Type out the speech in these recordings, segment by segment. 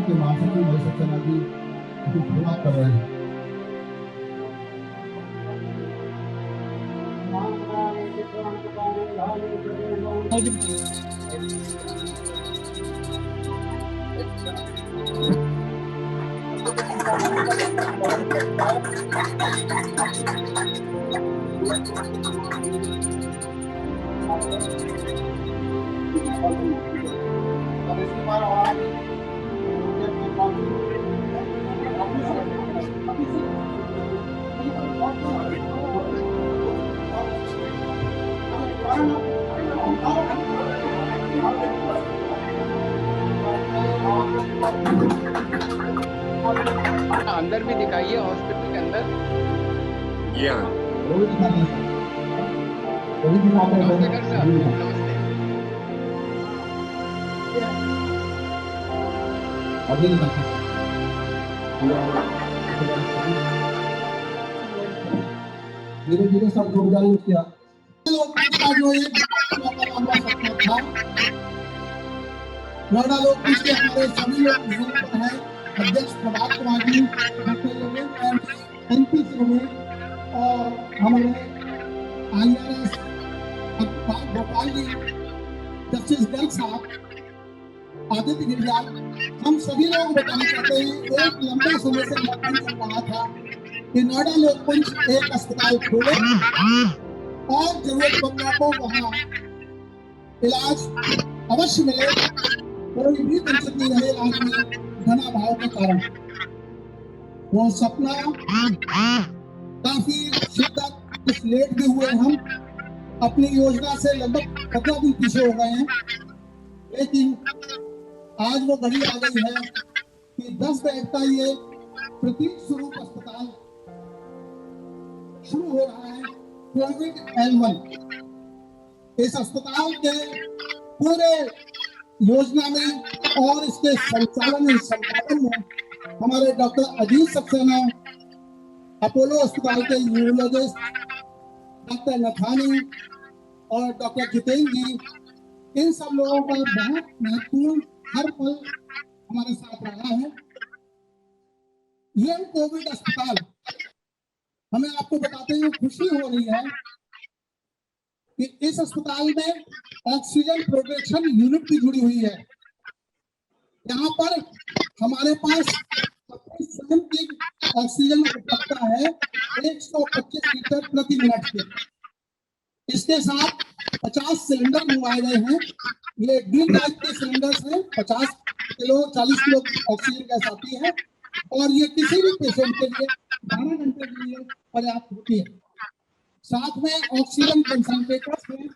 के महासचिव जैसे चला जी सेवा कर रहे हैं। अंदर भी दिखाइए हॉस्पिटल के अंदर। जी हाँ, नमस्ते डॉक्टर साहब, नमस्ते। धीरे धीरे सब जुड़ जाए किया जो एक लंबा सपना था। नोएडा लोकमंच के हमारे सभी लोग यहाँ पर हैं। अध्यक्ष प्रभात कुमार जी, एमपी और हमारे IRS गोपाल जी, जस्टिस गर्ग साहब, आदित्य गिरियाल, हम सभी लोग बताना चाहते हैं। एक लंबे समय से लक्ष्य चल रहा था कि नोएडा लोकमंच एक अस्पताल खोले और जरूरतमंदों को वहाँ इलाज अवश्य मिले, कोई भी वंचित नहीं रहे इलाज में धनाभाव के कारण। वो सपना काफी शिद्दत कुछ लेट भी हुए, हम अपनी योजना से लगभग 15 दिन पीछे हो गए हैं, लेकिन आज वो घड़ी आ गई है कि 10 बेड का ये प्रतीक स्वरूप अस्पताल शुरू हो रहा है। कोविड-L1 इस अस्पताल के पूरे योजना में और इसके संचालन में हमारे डॉक्टर अजीत सक्सेना, अपोलो अस्पताल के न्यूरोलॉजिस्ट डॉक्टर नथानी और डॉक्टर जितेंद्र जी, इन सब लोगों का बहुत महत्वपूर्ण हर पल हमारे साथ रहा है। ये कोविड अस्पताल, हमें आपको बताते हुए खुशी हो रही है कि इस अस्पताल में ऑक्सीजन प्रोटेक्शन यूनिट भी जुड़ी हुई है। यहाँ पर हमारे पास अपनी स्वयं की ऑक्सीजन उपलब्धता है 125 लीटर प्रति मिनट की। इसके साथ 50 सिलेंडर मंगवाए गए हैं। ये ड्रीम लाइफ के सिलेंडर्स हैं, 40 किलो ऑक्सीजन गैस आती है और ये किसी भी पेशेंट के लिए 12 घंटे के लिए पर्याप्त होती है। साथ में ऑक्सीजन कंसंट्रेटर्स हैं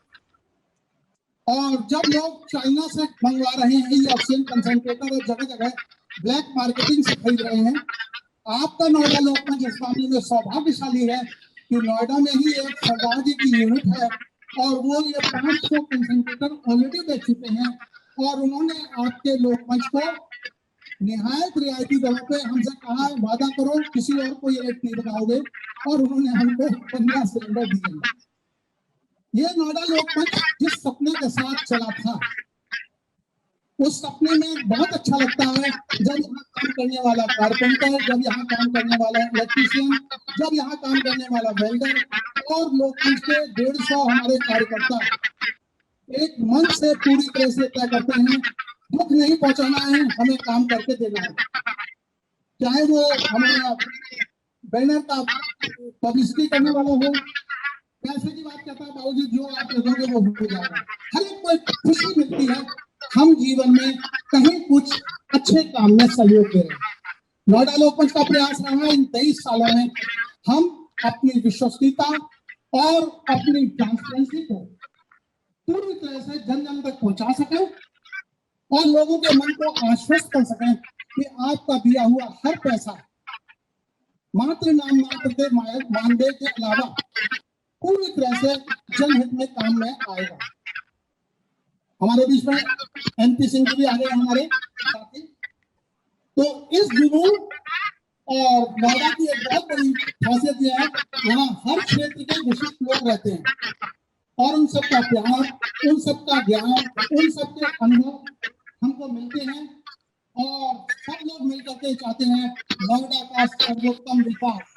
और जब लोग चाइना से मंगवा रहे हैं ये ऑक्सीजन कंसंट्रेटर और जगह जगह ब्लैक मार्केटिंग से खरीद रहे हैं, आपका नोएडा लोकमंच इस मामले में सौभाग्यशाली है कि नोएडा में ही एक सरदार जी की यूनिट है और वो ये 500 कंसंट्रेटर ऑलरेडी बेच चुके हैं और उन्होंने आपके लोकमंच को निहायत रियायती दरों पे हमसे कहा वादा करो किसी और को ये रेट नहीं बताओगे, और उन्होंने हमको 15 सिलेंडर दिए। ये नोएडा लोकमंच जिस सपने के साथ चला था, उस सपने में बहुत अच्छा लगता है जब यहाँ काम करने वाला कारपेंटर, जब यहाँ काम करने वाला इलेक्ट्रीशियन, जब यहाँ काम करने वाला वेल्डर और लोकमंच के 150 हमारे कार्यकर्ता एक मन से पूरी तरह से तय करते हैं दुख नहीं पहुंचाना है, हमें काम करके देना है। चाहे वो हमारा बैनर का पब्लिसिटी करने वाला हो, पैसे की बात करता है बाबूजी जो आप लगोगे वो हो जाएगा, हर एक को एक खुशी मिलती है। हम जीवन में कहीं कुछ अच्छे काम में सहयोग दे रहे हैं। नोएडा लोकमंच का प्रयास रहा इन 23 सालों में हम अपनी विश्वसनीयता और अपनी ट्रांसपेरेंसी को पूरी तरह से जन जन तक पहुंचा सके और लोगों के मन को आश्वस्त कर सकें कि आपका दिया हुआ हर पैसा मात्र नाम मात्र के मानदेय के अलावा पूरी तरह से जनहित में काम में आएगा। हमारे बीच में MP सिंह जी भी आ गए हमारे साथी। तो इस जुनून और नोएडा की एक बहुत बड़ी खासियत यह है, यहाँ हर क्षेत्र के विशिष्ट लोग रहते हैं और उन सबका प्यार, उन सबका ज्ञान, उन सबके अनुभव हमको मिलते हैं और सब करके चाहते हैं नोएडा का सर्वोत्तम विकास।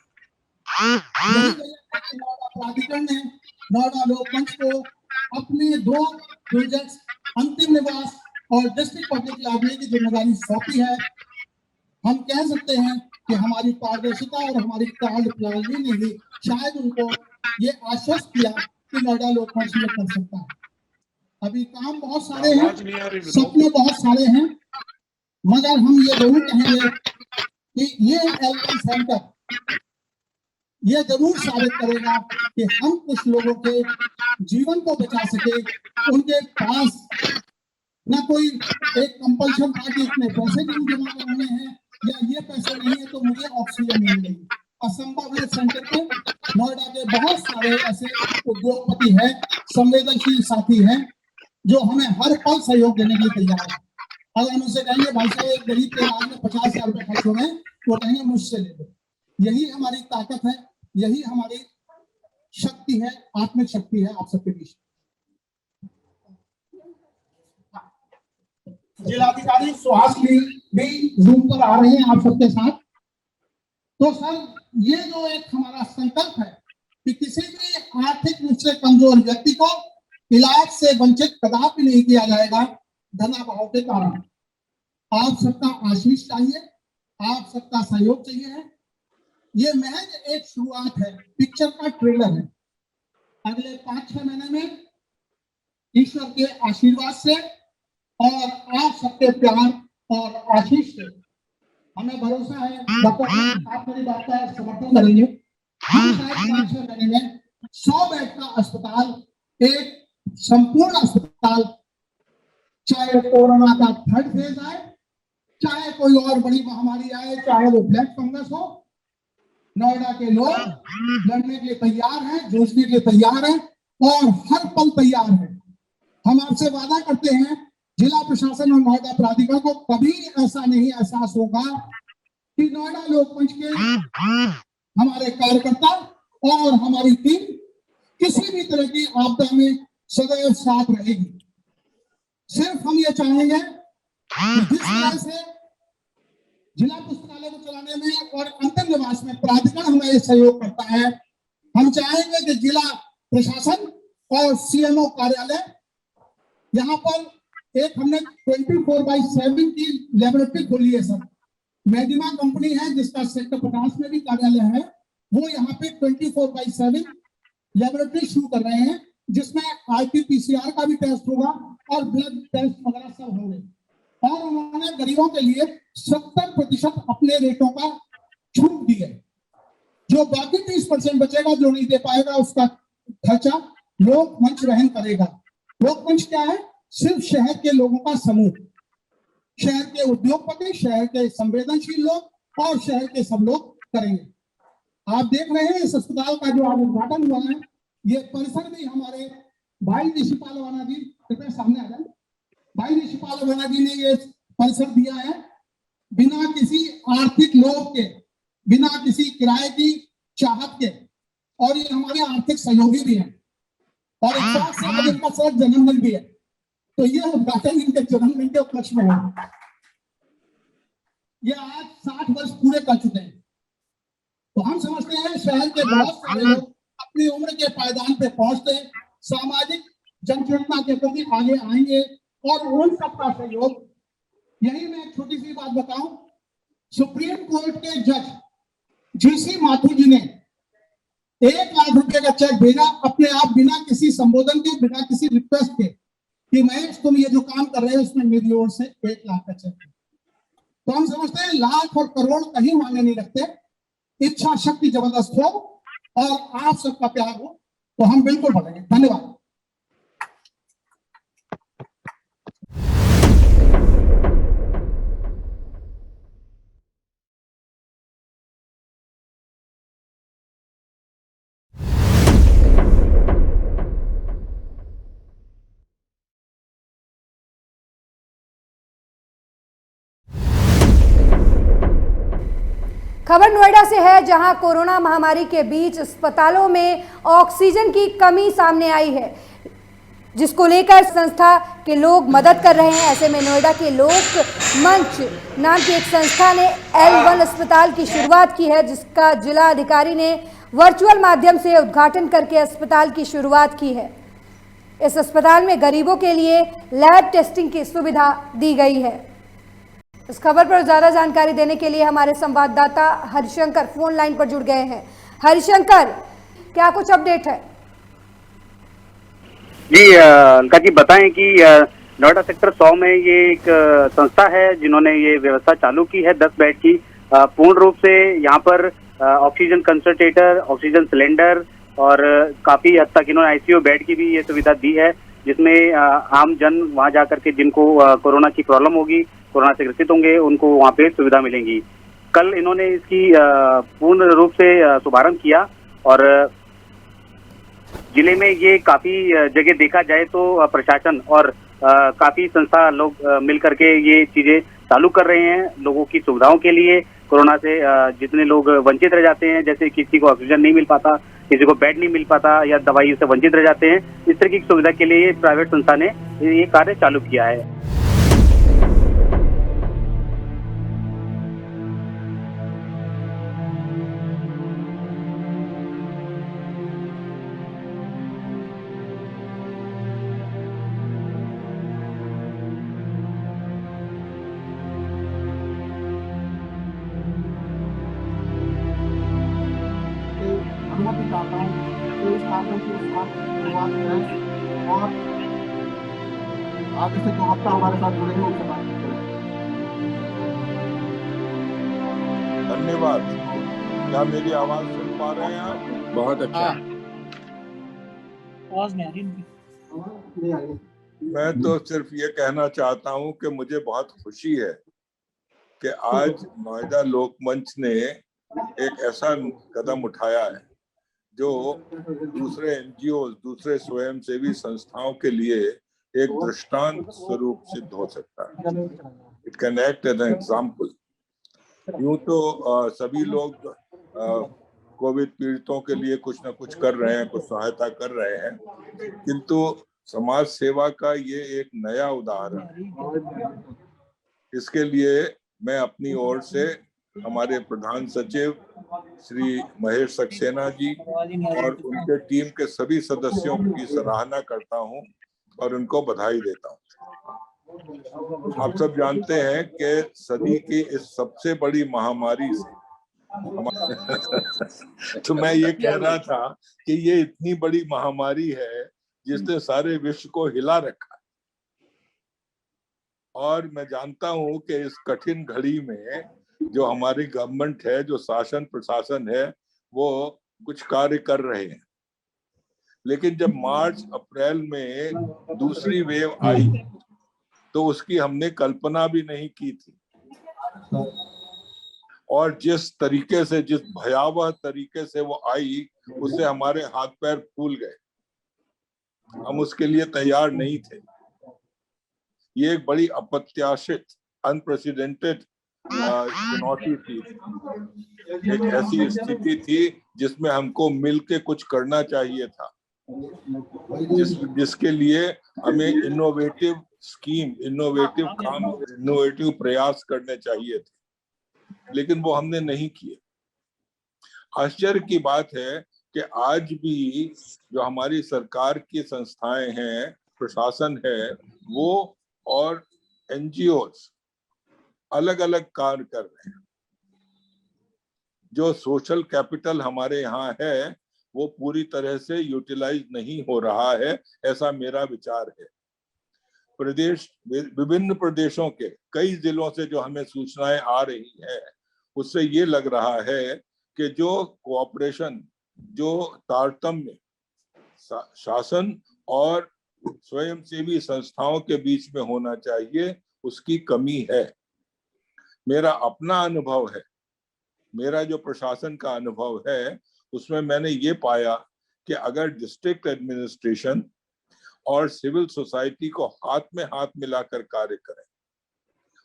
यही वजह है कि नोएडा प्राधिकरण ने नोएडा लोकमंच को अपने 2 प्रोजेक्ट्स अंतिम निवास और डिस्ट्रिक्ट पब्लिक लाइब्रेरी की जिम्मेदारी सौंपी है। हम कह सकते हैं कि हमारी पारदर्शिता और हमारी कार्यप्रणाली ने ही शायद उनको ये आश्वस्त किया कि नोएडा लोकमंच ये कर सकता है। अभी काम बहुत सारे हैं, आवाज नहीं आ रही विनोद। सपने बहुत सारे हैं, मगर हम ये जरूर कहेंगे कि ये एलएन सेंटर ये जरूर साबित करेगा कि हम कुछ लोगों के जीवन को बचा सके। उनके पास ना कोई एक कंपल्शन था कि इतने पैसे नहीं जमा कराने हैं या ये पैसे नहीं है तो मुझे ऑक्सीजन नहीं मिलेगी। असंभव है। सेंटर पे नोएडा के बहुत सारे ऐसे उद्योगपति हैं, संवेदनशील साथी हैं जो हमें हर पल सहयोग देने के लिए तैयार है। अगर हम उनसे कहेंगे भाई साहब एक गरीब के इलाज में 50,000 रुपए खर्च हो गए तो कहेंगे मुझसे ले लो। यही हमारी ताकत है, यही हमारी शक्ति है, आत्मिक शक्ति है आप सबके बीच। जिलाधिकारी सुहासिनी भी जूम पर आ रहे हैं आप सबके साथ। तो सर ये जो एक हमारा संकल्प है कि किसी भी आर्थिक रूप से कमजोर व्यक्ति को इलाज से वंचित कदापि नहीं किया जाएगा धनाभाव के कारण। आप सबका आशीष चाहिए, आप सबका सहयोग चाहिए है। ये महज एक शुरुआत है, पिक्चर का ट्रेलर है। अगले 5-6 महीने में ईश्वर के आशीर्वाद से और आप सबके प्यार और आशीष से हमें भरोसा है डॉक्टर आप मेरी बात का समर्थन करेंगे। हम शायद 5-6 महीने में 100 बेड का अस्पताल, एक संपूर्ण अस्पताल, चाहे कोरोना का 3rd फेज आए, चाहे कोई और बड़ी महामारी आए, चाहे वो ब्लैक फंगस हो, नोएडा के लोग लड़ने के लिए तैयार हैं, जूझने के लिए तैयार हैं और हर पल तैयार हैं। हम आपसे वादा करते हैं जिला प्रशासन और नोएडा प्राधिकरण को कभी ऐसा नहीं एहसास होगा कि नोएडा लोकमंच के हमारे कार्यकर्ता और हमारी टीम किसी भी तरह की आपदा में सदैव साथ रहेगी। सिर्फ हम ये चाहेंगे कि जिस तरह से जिला पुस्तकालय को चलाने में और अंतिम निवास में प्राधिकरण हमें सहयोग करता है, हम चाहेंगे कि जिला प्रशासन और सीएमओ कार्यालय यहाँ पर एक हमने 24/7 की लेबोरेटरी खोली है सर। मेडिमा कंपनी है जिसका सेक्टर 50 में भी कार्यालय है, वो यहाँ पे 24/7 लेबोरेटरी शुरू कर रहे हैं जिसमें RT-PCR का भी टेस्ट होगा और ब्लड टेस्ट वगैरह सब होंगे। और उन्होंने गरीबों के लिए 70% अपने रेटों का छूट दी है। जो बाकी 30% बचेगा जो नहीं दे पाएगा उसका खर्चा लोकमंच वहन करेगा। लोकमंच क्या है? सिर्फ शहर के लोगों का समूह, शहर के उद्योगपति, शहर के संवेदनशील लोग और शहर के सब लोग करेंगे। आप देख रहे हैं इस अस्पताल का जो आज उद्घाटन हुआ है, ये परिसर भी हमारे भाई ऋषिपाल वाना जी, कृपया सामने आ जाए। भाई ऋषिपाल वाना जी ने ये परिसर दिया है बिना किसी आर्थिक लोभ के, बिना किसी किराए की चाहत के, और ये हमारे आर्थिक सहयोगी भी हैं और एक साथ से आज इनका सर जन्मदिन भी है, तो ये उद्घाटन इनके जन्मदिन के उपलक्ष्य में है। ये आज 60 वर्ष पूरे कर चुके हैं। तो हम समझते हैं शहर के बहुत सारे लोग अपनी उम्र के पायदान पे पहुंचते सामाजिक जनचेतना के प्रति आगे आएंगे और उन सबका सहयोग। यही मैं एक छोटी सी बात बताऊं, सुप्रीम कोर्ट के जज जीसी माथुर जी ने 1 लाख रुपए का चेक भेजा अपने आप, बिना किसी संबोधन के, बिना किसी रिक्वेस्ट के, कि महेश तुम ये जो काम कर रहे हो उसमें मेरी ओर से 1 लाख का चेक। तो हम समझते हैं लाख और करोड़ कहीं मायने नहीं रखते, इच्छा शक्ति जबरदस्त हो और आप सबका प्यार हो तो हम बिल्कुल बढ़ेंगे। धन्यवाद। खबर नोएडा से है, जहां कोरोना महामारी के बीच अस्पतालों में ऑक्सीजन की कमी सामने आई है। जिसको लेकर संस्था के लोग मदद कर रहे हैं। ऐसे में नोएडा के लोक मंच नाम की एक संस्था ने L1 अस्पताल की शुरुआत की है, जिसका जिला अधिकारी ने वर्चुअल माध्यम से उद्घाटन करके अस्पताल की शुरुआत की है। इस अस्पताल में गरीबों के लिए लैब टेस्टिंग की सुविधा दी गई है। इस खबर पर ज्यादा जानकारी देने के लिए हमारे संवाददाता हरिशंकर फोन लाइन पर जुड़ गए हैं। हरिशंकर, क्या कुछ अपडेट है? जी अलका जी, बताएं कि नोएडा सेक्टर 100 में ये एक संस्था है जिन्होंने ये व्यवस्था चालू की है 10 बेड की। पूर्ण रूप से यहाँ पर ऑक्सीजन कंसंट्रेटर, ऑक्सीजन सिलेंडर और काफी हद तक इन्होंने आईसीयू बेड की भी ये सुविधा दी है, जिसमें आम जन वहाँ जाकर के जिनको कोरोना की प्रॉब्लम होगी, कोरोना से ग्रसित होंगे, उनको वहाँ पे सुविधा मिलेंगी। कल इन्होंने इसकी पूर्ण रूप से शुभारंभ किया और जिले में ये काफी जगह देखा जाए तो प्रशासन और काफी संस्था लोग मिल करके ये चीजें चालू कर रहे हैं लोगों की सुविधाओं के लिए। कोरोना से जितने लोग वंचित रह जाते हैं, जैसे किसी को ऑक्सीजन नहीं मिल पाता, किसी को बेड नहीं मिल पाता या दवाई से वंचित रह जाते हैं, इस तरह की सुविधा के लिए प्राइवेट संस्था ने ये कार्य चालू किया है। अनुमति चाहता हूँ कि इस कार्य की साथ शुरुआत करें और आगे से जो हफ्ता हमारे साथ जुड़ेंगे उनसे बातचीत करें। धन्यवाद। क्या मेरी आवाज सुन पा रहे हैं आप? बहुत अच्छा। आवाज नहीं आ रही नहीं आ रही। मैं तो सिर्फ ये कहना चाहता हूँ कि मुझे बहुत खुशी है कि आज नोएडा लोक मंच ने एक ऐसा कदम उठाया है जो दूसरे एनजीओ, दूसरे स्वयंसेवी संस्थाओं के लिए एक दृष्टांत स्वरूप सिद्ध हो सकता है। It can act as an example. यूं तो सभी लोग कोविड पीड़ितों के लिए कुछ ना कुछ कर रहे हैं, कुछ सहायता कर रहे हैं, किंतु समाज सेवा का ये एक नया उदाहरण है। इसके लिए मैं अपनी ओर से हमारे प्रधान सचिव श्री महेश सक्सेना जी और उनके टीम के सभी सदस्यों की सराहना करता हूं और उनको बधाई देता हूं। आप सब जानते हैं कि सदी की इस सबसे बड़ी महामारी से तो मैं ये कह रहा था कि ये इतनी बड़ी महामारी है जिसने सारे विश्व को हिला रखा, और मैं जानता हूं कि इस कठिन घड़ी में जो हमारी गवर्नमेंट है, जो शासन प्रशासन है, वो कुछ कार्य कर रहे हैं। लेकिन जब मार्च अप्रैल में दूसरी वेव आई तो उसकी हमने कल्पना भी नहीं की थी, और जिस तरीके से, जिस भयावह तरीके से वो आई, उससे हमारे हाथ पैर फूल गए। हम उसके लिए तैयार नहीं थे। ये एक बड़ी अप्रत्याशित, अनप्रेसिडेंटेड चुनौती थी, एक ऐसी स्थिति थी जिसमें हमको मिलके कुछ करना चाहिए था, जिसके लिए हमें इनोवेटिव स्कीम, इनोवेटिव काम, इनोवेटिव प्रयास करने चाहिए थे, लेकिन वो हमने नहीं किए। आश्चर्य की बात है कि आज भी जो हमारी सरकार की संस्थाएं हैं, प्रशासन है, वो और एनजीओस अलग अलग कार्य कर रहे हैं। जो सोशल कैपिटल हमारे यहाँ है वो पूरी तरह से यूटिलाइज नहीं हो रहा है, ऐसा मेरा विचार है। प्रदेश, विभिन्न प्रदेशों के कई जिलों से जो हमें सूचनाएं आ रही है, उससे ये लग रहा है कि जो कोऑपरेशन, जो तारतम्य शासन और स्वयंसेवी संस्थाओं के बीच में होना चाहिए, उसकी कमी है। मेरा अपना अनुभव है, मेरा जो प्रशासन का अनुभव है, उसमें मैंने ये पाया कि अगर डिस्ट्रिक्ट एडमिनिस्ट्रेशन और सिविल सोसाइटी को हाथ में हाथ मिलाकर कार्य करें,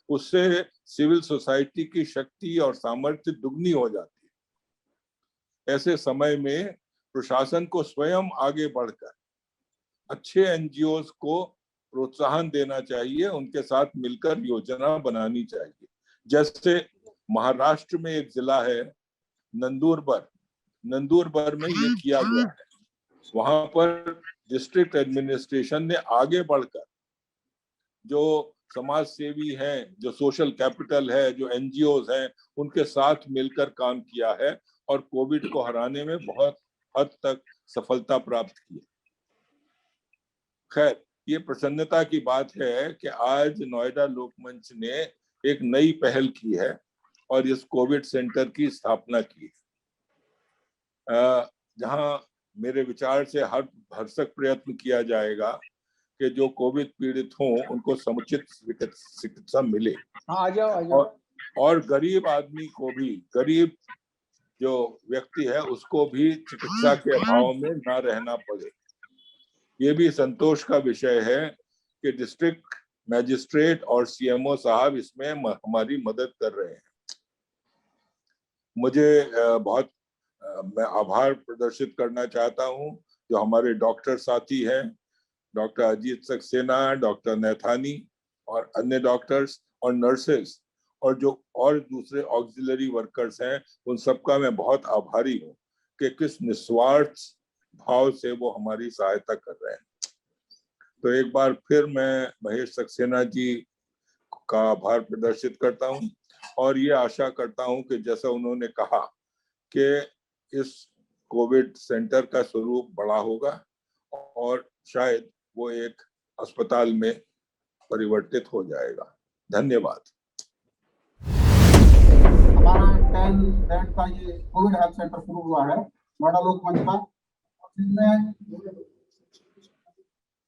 उससे सिविल सोसाइटी की शक्ति और सामर्थ्य दुगनी हो जाती है। ऐसे समय में प्रशासन को स्वयं आगे बढ़कर अच्छे एनजीओज को प्रोत्साहन देना चाहिए, उनके साथ मिलकर योजना बनानी चाहिए। जैसे महाराष्ट्र में एक जिला है नंदुरबार में ये किया गया है। वहां पर डिस्ट्रिक्ट एडमिनिस्ट्रेशन ने आगे बढ़कर जो समाज सेवी हैं, जो सोशल कैपिटल है, जो एनजीओज हैं, उनके साथ मिलकर काम किया है और कोविड को हराने में बहुत हद तक सफलता प्राप्त की है। खैर, ये प्रसन्नता की बात है कि आज नोएडा लोकमंच ने एक नई पहल की है और इस कोविड सेंटर की स्थापना की है, जहां मेरे विचार से हर भरसक प्रयत्न किया जाएगा कि जो कोविड पीड़ित हों उनको समुचित चिकित्सा मिले। आ जाओ। और गरीब आदमी को भी, गरीब जो व्यक्ति है उसको भी चिकित्सा के अभाव में ना रहना पड़े। ये भी संतोष का विषय है कि डिस्ट्रिक्ट मैजिस्ट्रेट और सीएमओ साहब इसमें हमारी मदद कर रहे हैं। मुझे मैं आभार प्रदर्शित करना चाहता हूं जो हमारे डॉक्टर साथी हैं, डॉक्टर अजीत सक्सेना, डॉक्टर नैथानी और अन्य डॉक्टर्स और नर्सेस और जो और दूसरे ऑक्सिलरी वर्कर्स हैं, उन सबका मैं बहुत आभारी हूं कि किस निस्वार्थ भाव से वो हमारी सहायता कर रहे हैं। तो एक बार फिर मैं महेश सक्सेना जी का आभार प्रदर्शित करता हूं और ये आशा करता हूं कि जैसा उन्होंने कहा कि इस कोविड सेंटर का स्वरूप बड़ा होगा और शायद वो एक अस्पताल में परिवर्तित हो जाएगा। धन्यवाद। हमारा 10 बेड का ये कोविड हेल्थ सेंटर शुरू हुआ है नोएडा लोकमंच का।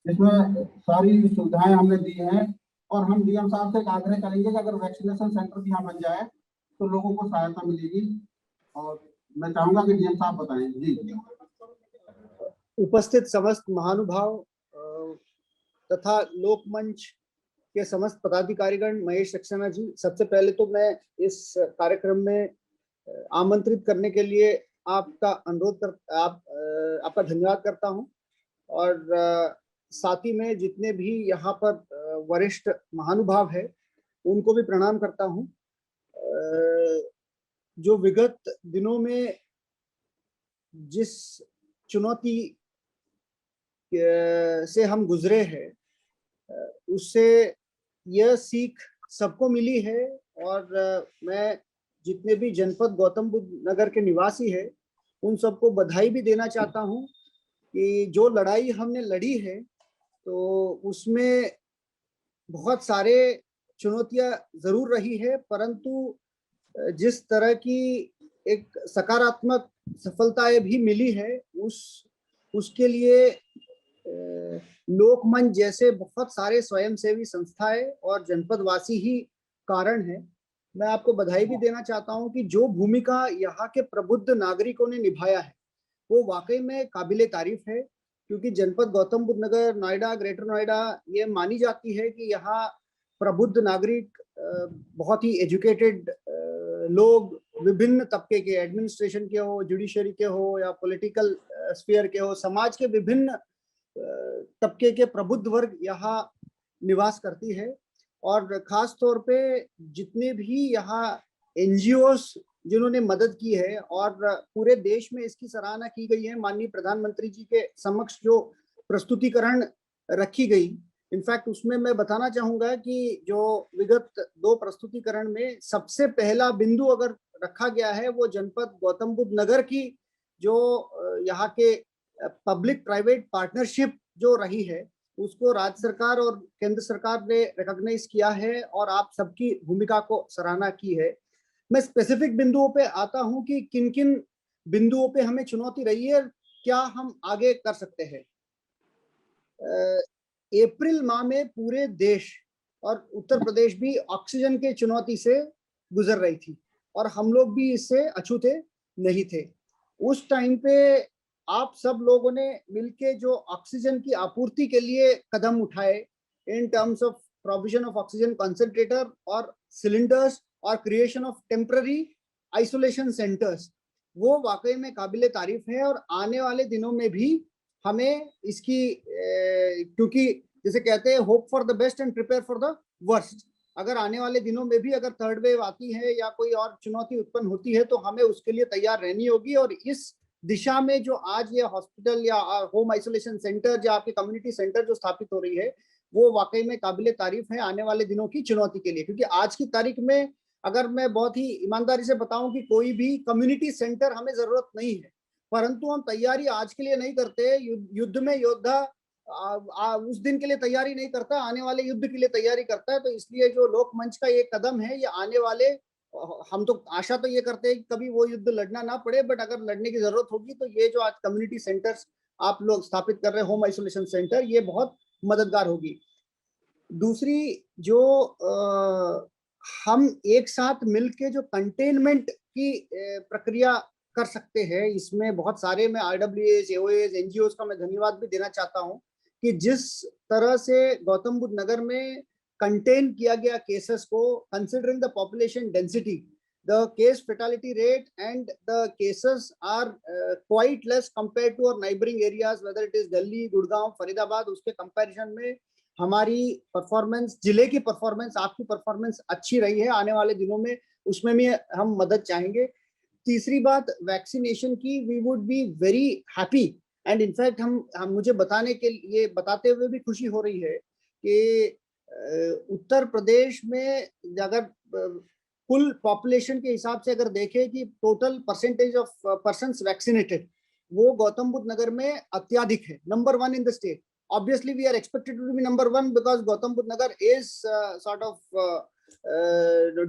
इसमें सारी सुविधाएं हमने दी हैं और हम डीएम साहब से आग्रह करेंगे कि अगर वैक्सीनेशन सेंटर भी यहाँ बन जाए तो लोगों को सहायता मिलेगी। और मैं चाहूंगा कि डीएम साहब बताएं। जी। उपस्थित समस्त महानुभाव तथा लोकमंच के समस्त पदाधिकारीगण, महेश सक्सेना जी, सबसे पहले तो मैं इस कार्यक्रम में आमंत्रित करने के लिए आपका आपका धन्यवाद करता हूं और साथ ही में जितने भी यहाँ पर वरिष्ठ महानुभाव है उनको भी प्रणाम करता हूं। जो विगत दिनों में जिस चुनौती से हम गुजरे हैं उससे यह सीख सबको मिली है और मैं जितने भी जनपद गौतम बुद्ध नगर के निवासी हैं उन सबको बधाई भी देना चाहता हूं कि जो लड़ाई हमने लड़ी है तो उसमें बहुत सारे चुनौतियां जरूर रही है, परंतु जिस तरह की एक सकारात्मक सफलताएं भी मिली है उसके लिए लोकमंच जैसे बहुत सारे स्वयंसेवी संस्थाएं और जनपदवासी ही कारण है। मैं आपको बधाई भी देना चाहता हूं कि जो भूमिका यहाँ के प्रबुद्ध नागरिकों ने निभाया है वो वाकई में काबिले तारीफ है, क्योंकि जनपद गौतम बुद्ध नगर, नोएडा, ग्रेटर नोएडा ये मानी जाती है कि यहाँ प्रबुद्ध नागरिक, बहुत ही एजुकेटेड लोग, विभिन्न तबके के, एडमिनिस्ट्रेशन के हो, जुडिशरी के हो या पॉलिटिकल स्फीयर के हो, समाज के विभिन्न तबके के प्रबुद्ध वर्ग यहाँ निवास करती है। और खास तौर पे जितने भी यहाँ एनजीओस जिन्होंने मदद की है और पूरे देश में इसकी सराहना की गई है, माननीय प्रधानमंत्री जी के समक्ष जो प्रस्तुतिकरण रखी गई, इनफैक्ट उसमें मैं बताना चाहूंगा कि जो विगत 2 प्रस्तुतिकरण में सबसे पहला बिंदु अगर रखा गया है वो जनपद गौतम बुद्ध नगर की जो यहाँ के पब्लिक प्राइवेट पार्टनरशिप जो रही है उसको राज्य सरकार और केंद्र सरकार ने रिकॉग्नाइज किया है और आप सबकी भूमिका को सराहना की है। मैं स्पेसिफिक बिंदुओं पे आता हूं कि किन किन बिंदुओं पे हमें चुनौती रही है, क्या हम आगे कर सकते हैं। अप्रैल माह में पूरे देश और उत्तर प्रदेश भी ऑक्सीजन के चुनौती से गुजर रही थी और हम लोग भी इससे अछूते नहीं थे। उस टाइम पे आप सब लोगों ने मिलके जो ऑक्सीजन की आपूर्ति के लिए कदम उठाए in terms of provision of oxygen concentrator और सिलेंडर्स और creation of temporary isolation centres, वो वाकई में काबिले तारीफ है और आने वाले दिनों में भी हमें इसकी क्योंकि जैसे कहते हैं hope for the best and prepare for the worst, अगर आने वाले दिनों में भी अगर थर्ड वेव आती है या कोई और चुनौती उत्पन्न होती है तो हमें उसके लिए तैयार रहनी होगी। और इस दिशा में जो आज ये हॉस्पिटल या होम आइसोलेशन सेंटर या आपके कम्युनिटी सेंटर जो स्थापित हो रही है वो वाकई में काबिले तारीफ है आने वाले दिनों की चुनौती के लिए। क्योंकि आज की तारीख में अगर मैं बहुत ही ईमानदारी से बताऊं कि कोई भी कम्युनिटी सेंटर हमें जरूरत नहीं है, परंतु हम तैयारी आज के लिए नहीं करते। युद्ध में योद्धा उस दिन के लिए तैयारी नहीं करता, आने वाले युद्ध के लिए तैयारी करता है। तो इसलिए जो लोक मंच का ये कदम है ये आने वाले, हम तो आशा तो ये करते हैं कि कभी वो युद्ध लड़ना ना पड़े, बट अगर लड़ने की जरूरत होगी तो ये जो आज कम्युनिटी सेंटर्स आप लोग स्थापित कर रहे हैं, होम आइसोलेशन सेंटर, ये बहुत मददगार होगी। दूसरी जो हम एक साथ मिलके जो कंटेनमेंट की प्रक्रिया कर सकते हैं, इसमें बहुत सारे मैं RWAs, AOAs, NGOs का मैं धन्यवाद भी देना चाहता हूं कि जिस तरह से गौतम बुद्ध नगर में कंटेन किया गया केसेस को, considering the population density, the case fatality rate and the cases are quite less compared to our neighboring areas, whether it is Delhi, Gurgaon, Faridabad, उसके कंपैरिजन में हमारी परफॉर्मेंस, जिले की परफॉर्मेंस, आपकी परफॉर्मेंस अच्छी रही है। आने वाले दिनों में उसमें भी हम मदद चाहेंगे। तीसरी बात वैक्सीनेशन की, we would be very happy and in fact हम मुझे बताते हुए भी खुशी हो रही है कि उत्तर प्रदेश में अगर कुल पॉपुलेशन के हिसाब से अगर देखें कि total percentage of persons vaccinated, वो गौतम बुद्ध नगर में अत्यधिक है, number 1 in the state. Obviously, we are expected to be number 1 because Gautam Budh Nagar is sort of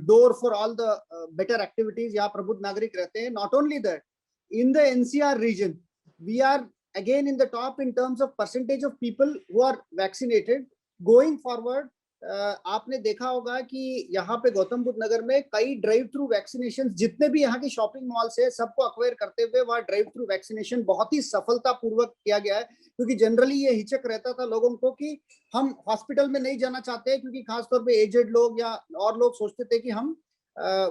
door for all the better activities. यहाँ प्रबुद्ध नागरिक रहते हैं। Not only that, in the NCR region, we are again in the top in terms of percentage of people who are vaccinated. Going forward, आपने देखा होगा कि यहाँ पे गौतम बुद्ध नगर में कई ड्राइव थ्रू वैक्सीनेशन, जितने भी यहाँ के शॉपिंग मॉल्स है सबको अक्वायर करते हुए वहाँ ड्राइव थ्रू वैक्सीनेशन बहुत ही सफलतापूर्वक किया गया है। क्योंकि जनरली ये हिचक रहता था लोगों को कि हम हॉस्पिटल में नहीं जाना चाहते, क्योंकि खासतौर पे एजेड लोग या और लोग सोचते थे कि हम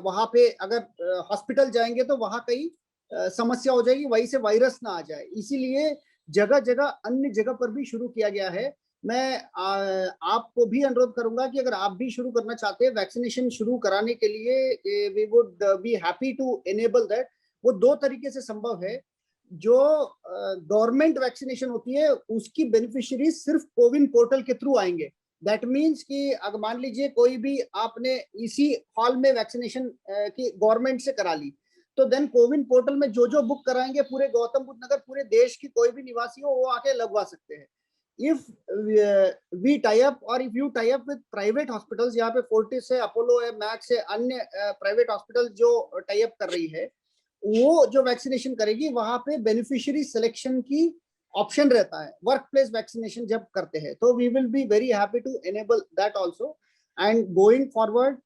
वहां पे अगर हॉस्पिटल जाएंगे तो वहां कई समस्या हो जाएगी, वहीं से वायरस ना आ जाए। इसीलिए जगह जगह अन्य जगह पर भी शुरू किया गया है। मैं आपको भी अनुरोध करूंगा कि अगर आप भी शुरू करना चाहते हैं वैक्सीनेशन शुरू कराने के लिए, we would be happy to enable that. वो दो तरीके से संभव है। जो गवर्नमेंट वैक्सीनेशन होती है उसकी बेनिफिशियरी सिर्फ कोविन पोर्टल के थ्रू आएंगे। दैट मीन्स कि अगर मान लीजिए कोई भी आपने इसी हॉल में वैक्सीनेशन की गवर्नमेंट से करा ली, तो देन कोविन पोर्टल में जो बुक कराएंगे पूरे गौतम बुद्ध नगर, पूरे देश की कोई भी निवासी हो वो आके लगवा सकते हैं। If we tie up or if you tie up with private hospitals, यहाँ पे फोर्टिस है, अपोलो है, मैक्स है, अन्य प्राइवेट हॉस्पिटल जो टाई अप कर रही है, वो जो वैक्सीनेशन करेगी वहां पे बेनिफिशियरी सिलेक्शन की ऑप्शन रहता है वर्क प्लेस वैक्सीनेशन जब करते हैं। तो we will be very happy to enable that also and going forward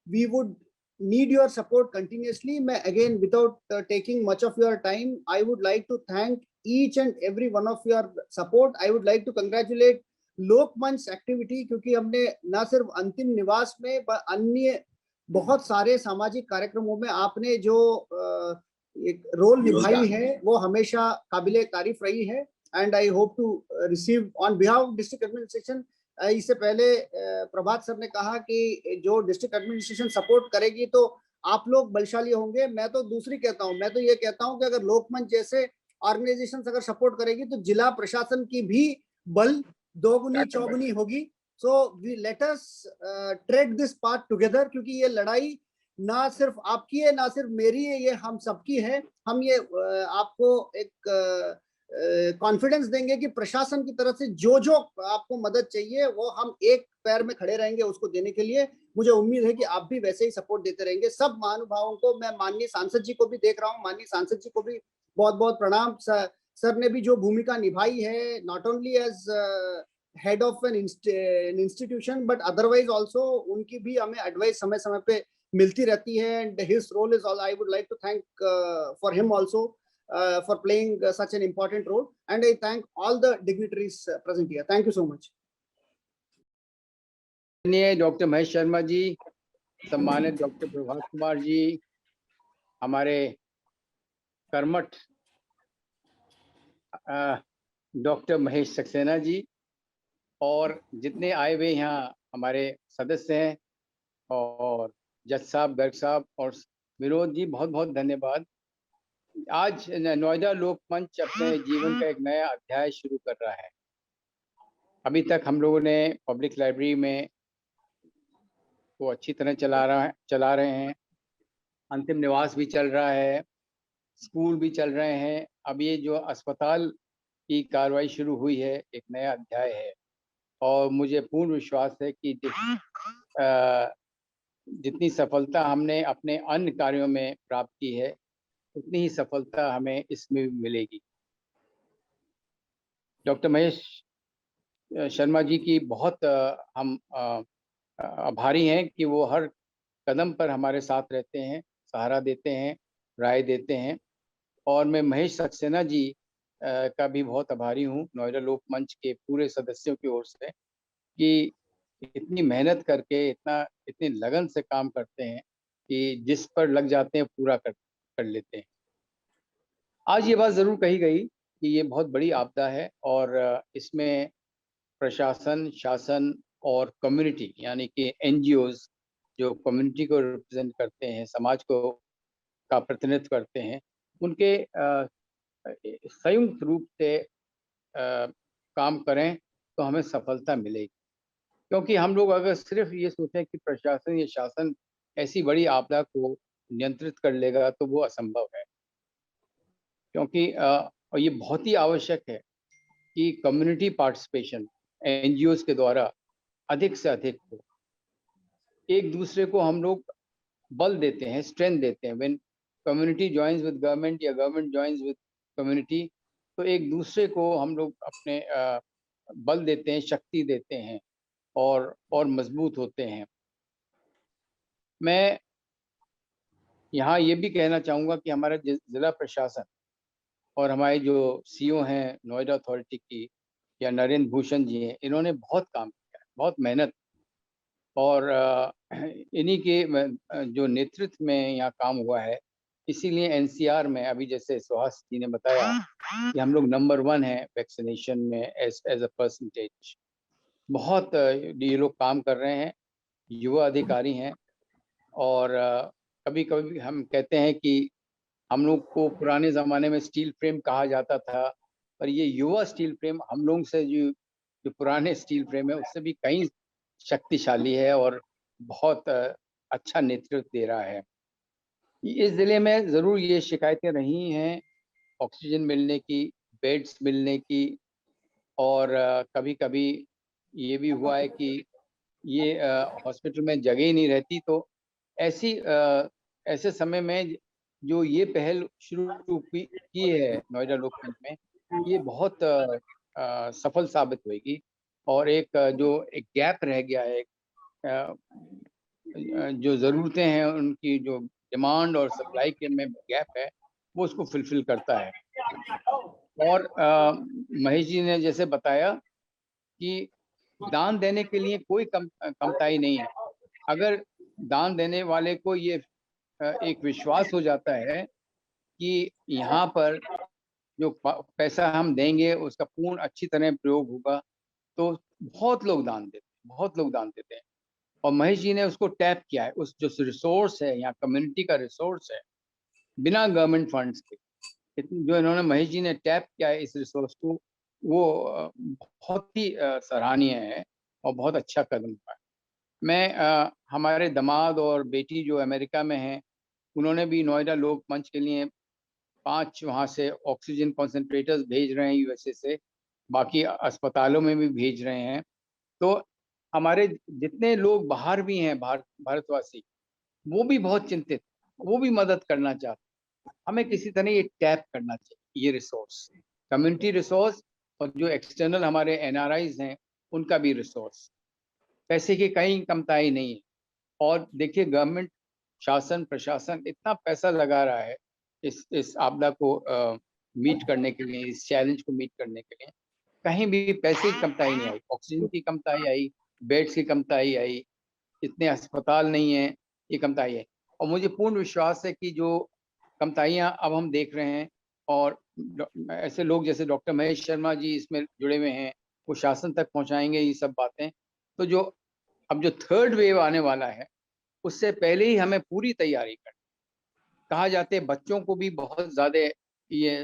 we would need your support continuously. मैं again without taking much of your time, I would like to thank each and every one of your support. I would like to congratulate Lokmanch activity, क्योंकि हमने ना सिर्फ अंतिम निवास में अन्य बहुत सारे सामाजिक कार्यक्रमों में आपने जो एक रोल निभाई है वो हमेशा काबिले तारीफ रही है। And I hope to receive on behalf district administration. इससे पहले प्रभात सर ने कहा कि जो डिस्ट्रिक्ट एडमिनिस्ट्रेशन सपोर्ट करेगी तो आप लोग बलशाली होंगे। मैं तो दूसरी कहता हूं, मैं तो ये कहता हूं कि अगर लोकमंच जैसे ऑर्गेनाइजेशन अगर सपोर्ट करेगी तो जिला प्रशासन की भी बल दोगुनी चौगुनी होगी। So we let us tread this path together, क्योंकि ये लड़ाई ना सिर्फ आपकी है ना सिर्फ मेरी है, ये हम सबकी है। हम ये आपको एक कॉन्फिडेंस देंगे कि प्रशासन की तरफ से जो आपको मदद चाहिए वो हम एक पैर में खड़े रहेंगे उसको देने के लिए। मुझे उम्मीद है कि आप भी वैसे ही सपोर्ट देते रहेंगे। सब महानुभावों को, मैं माननीय सांसद जी को भी देख रहा हूँ, माननीय सांसद जी को भी बहुत बहुत प्रणाम। सर ने भी जो भूमिका निभाई है, not only as head of an institution but otherwise also, उनकी भी हमें एडवाइस समय समय पे मिलती रहती है। And his role is all, I would like to thank for him also for playing such an important role, and I thank all the dignitaries present here. Thank you so much. Doctor Mahesh Sharma ji, सम्मानित doctor Prabhat Kumar ji, हमारे कर्मठ doctor Mahesh Saxena ji और जितने आए हुए यहाँ हमारे सदस्य हैं, और जज साहब, गर्ग साहब और विनोद जी, बहुत बहुत धन्यवाद। आज नोएडा लोक मंच अपने जीवन का एक नया अध्याय शुरू कर रहा है। अभी तक हम लोगों ने पब्लिक लाइब्रेरी में को अच्छी तरह चला रहे हैं, अंतिम निवास भी चल रहा है, स्कूल भी चल रहे हैं। अब ये जो अस्पताल की कार्रवाई शुरू हुई है, एक नया अध्याय है और मुझे पूर्ण विश्वास है कि जितनी सफलता हमने अपने अन्य कार्यों में प्राप्त की है, उतनी ही सफलता हमें इसमें भी मिलेगी। डॉक्टर महेश शर्मा जी की बहुत हम आभारी हैं कि वो हर कदम पर हमारे साथ रहते हैं, सहारा देते हैं, राय देते हैं। और मैं महेश सक्सेना जी का भी बहुत आभारी हूँ नोएडा लोक मंच के पूरे सदस्यों की ओर से, कि इतनी मेहनत करके इतनी लगन से काम करते हैं कि जिस पर लग जाते हैं पूरा कर लेते हैं। आज ये बात ज़रूर कही गई कि ये बहुत बड़ी आपदा है और इसमें प्रशासन, शासन और कम्युनिटी यानी कि एनजीओज जो कम्युनिटी को रिप्रेजेंट करते हैं, समाज को का प्रतिनिधित्व करते हैं, उनके संयुक्त रूप से काम करें तो हमें सफलता मिलेगी। क्योंकि हम लोग अगर सिर्फ ये सोचें कि प्रशासन या शासन ऐसी बड़ी आपदा को नियंत्रित कर लेगा तो वो असंभव है। क्योंकि और ये बहुत ही आवश्यक है कि कम्युनिटी पार्टिसिपेशन एनजीओज के द्वारा अधिक से अधिक हो। एक दूसरे को हम लोग बल देते हैं, स्ट्रेंथ देते हैं। When community joins with government या गवर्नमेंट जॉइंस विद कम्युनिटी, तो एक दूसरे को हम लोग अपने बल देते हैं, शक्ति देते हैं और मजबूत होते हैं। मैं यहाँ ये भी कहना चाहूँगा कि हमारा जिला प्रशासन और हमारे जो सीईओ हैं नोएडा अथॉरिटी की या नरेंद्र भूषण जी हैं, इन्होंने बहुत काम किया है, बहुत मेहनत, और इन्हीं के जो नेतृत्व में यहाँ काम हुआ है। इसीलिए एनसीआर में अभी जैसे सुहास जी ने बताया कि हम लोग नंबर 1 है वैक्सीनेशन में एज अ परसेंटेज। बहुत ये लोग काम कर रहे हैं, युवा अधिकारी हैं। और कभी कभी हम कहते हैं कि हम लोग को पुराने ज़माने में स्टील फ्रेम कहा जाता था, पर ये युवा स्टील फ्रेम हम लोग से जो पुराने स्टील फ्रेम है उससे भी कहीं शक्तिशाली है और बहुत अच्छा नेतृत्व दे रहा है। इस ज़िले में ज़रूर ये शिकायतें रही हैं, ऑक्सीजन मिलने की, बेड्स मिलने की, और कभी-कभी ये भी हुआ है कि ये हॉस्पिटल में जगह ही नहीं रहती। तो ऐसे समय में जो ये पहल शुरू की है नोएडा लोक मंच में, ये बहुत सफल साबित होगी। और जो एक गैप रह गया है, जो ज़रूरतें हैं उनकी, जो डिमांड और सप्लाई के में गैप है, वो उसको फुलफिल करता है। और महेश जी ने जैसे बताया कि दान देने के लिए कोई कमताई नहीं है। अगर दान देने वाले को ये एक विश्वास हो जाता है कि यहाँ पर जो पैसा हम देंगे उसका पूर्ण अच्छी तरह प्रयोग होगा, तो बहुत लोग दान देते हैं, बहुत लोग दान देते हैं। और महेश जी ने उसको टैप किया है, उस जो रिसोर्स है, यहाँ कम्युनिटी का रिसोर्स है, बिना गवर्नमेंट फंड्स के जो इन्होंने महेश जी ने टैप किया है इस रिसोर्स को, वो बहुत ही सराहनीय है और बहुत अच्छा कदम है। मैं हमारे दामाद और बेटी जो अमेरिका में हैं, उन्होंने भी नोएडा लोक मंच के लिए 5 वहाँ से ऑक्सीजन कॉन्सेंट्रेटर्स भेज रहे हैं यूएसए से, बाकी अस्पतालों में भी भेज रहे हैं। तो हमारे जितने लोग बाहर भी हैं, भारतवासी, वो भी बहुत चिंतित, वो भी मदद करना चाहते हैं। हमें किसी तरह ये टैप करना चाहिए, ये रिसोर्स, कम्युनिटी रिसोर्स, और जो एक्सटर्नल हमारे एनआरआईज हैं उनका भी रिसोर्स। पैसे की कहीं कमताई नहीं है। और देखिए, गवर्नमेंट, शासन, प्रशासन इतना पैसा लगा रहा है इस आपदा को मीट करने के लिए, इस चैलेंज को मीट करने के लिए। कहीं भी पैसे की कमताई नहीं आई, ऑक्सीजन की कमताई आई, बेड्स की कमताई आई, इतने अस्पताल नहीं है, ये कमताई है। और मुझे पूर्ण विश्वास है कि जो कमताइयाँ अब हम देख रहे हैं, और ऐसे लोग जैसे डॉक्टर महेश शर्मा जी इसमें जुड़े हुए हैं, वो शासन तक पहुंचाएंगे ये सब बातें। तो जो अब जो थर्ड वेव आने वाला है, उससे पहले ही हमें पूरी तैयारी करनी। कहा जाते हैं बच्चों को भी बहुत ज्यादा ये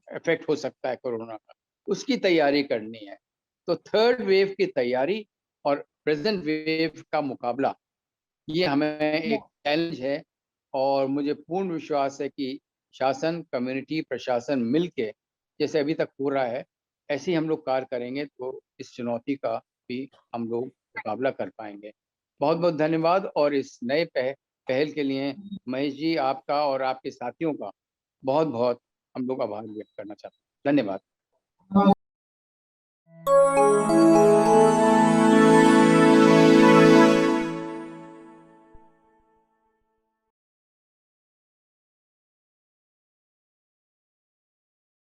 इफेक्ट हो सकता है कोरोना का, उसकी तैयारी करनी है। तो थर्ड वेव की तैयारी और प्रेजेंट वेव का मुकाबला, ये हमें एक चैलेंज है। और मुझे पूर्ण विश्वास है कि शासन, कम्युनिटी, प्रशासन मिलके जैसे अभी तक हो रहा है, ऐसे ही हम लोग कार्य करेंगे तो इस चुनौती का भी हम लोग मुकाबला कर पाएंगे। बहुत बहुत धन्यवाद। और इस नए पहल के लिए महेश जी, आपका और आपके साथियों का बहुत बहुत हम लोग आभार व्यक्त करना चाहते हैं। धन्यवाद।